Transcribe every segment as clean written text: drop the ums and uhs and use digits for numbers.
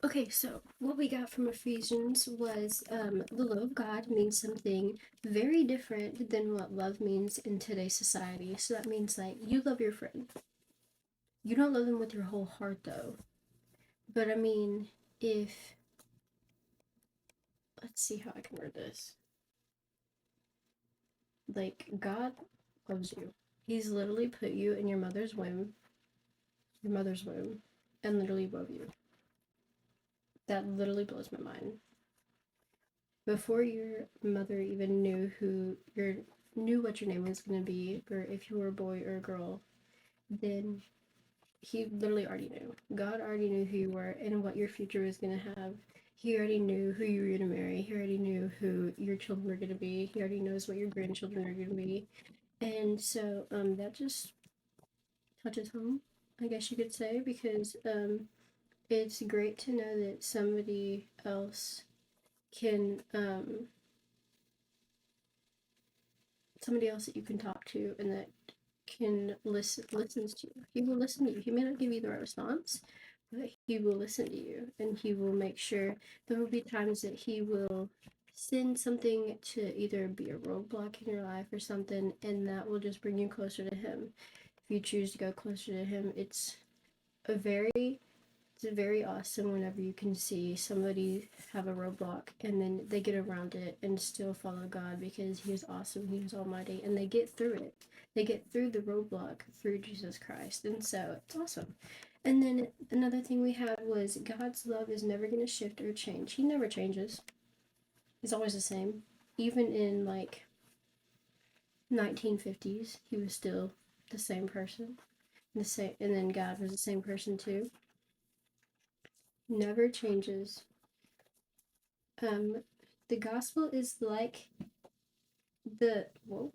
Okay, so what we got from Ephesians was the love of God means something very different than what love means in today's society. So that means like you love your friend. You don't love them with your whole heart though. But I mean, if let's see how I can word this. Like God loves you. He's literally put you in your mother's womb, and literally love you. That literally blows my mind. Before your mother even knew what your name was gonna be, or if you were a boy or a girl, then he literally already knew. God already knew who you were and what your future was gonna have. He already knew who you were gonna marry. He already knew who your children were gonna be. He already knows what your grandchildren are gonna be. And so that just touches home, I guess you could say, because it's great to know that can somebody else that you can talk to and that can listens to you. He will listen to you. He may not give you the right response, but he will listen to you and he will make sure there will be times that he will send something to either be a roadblock in your life or something, and that will just bring you closer to him. If you choose to go closer to him, a very it's very awesome whenever you can see somebody have a roadblock and then they get around it and still follow God because He is awesome, He is almighty, and they get through it. They get through the roadblock through Jesus Christ, and so it's awesome. And then another thing we had was God's love is never going to shift or change. He never changes. He's always the same. Even in like 1950s, He was still the same person. And then God was the same person too. Never changes. Um, the gospel is like the whoa,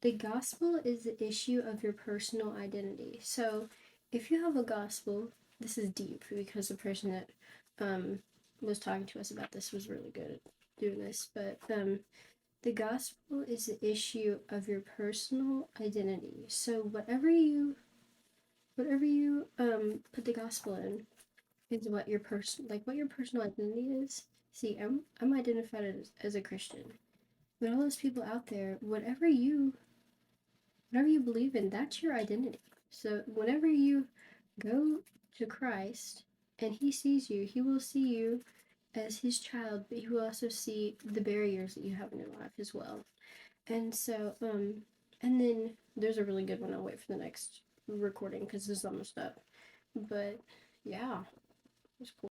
the gospel is the issue of your personal identity. So, if you have a gospel, this is deep because the person that um was talking to us about this was really good at doing this. But the gospel is the issue of your personal identity. So whatever you put the gospel in is what your personal identity is. See, I'm identified as a Christian. But all those people out there, whatever you believe in, that's your identity. So whenever you go to Christ and he sees you, he will see you as his child, but he will also see the barriers that you have in your life as well. And so, and then there's a really good one. I'll wait for the next recording because this is almost up. But yeah, it's cool.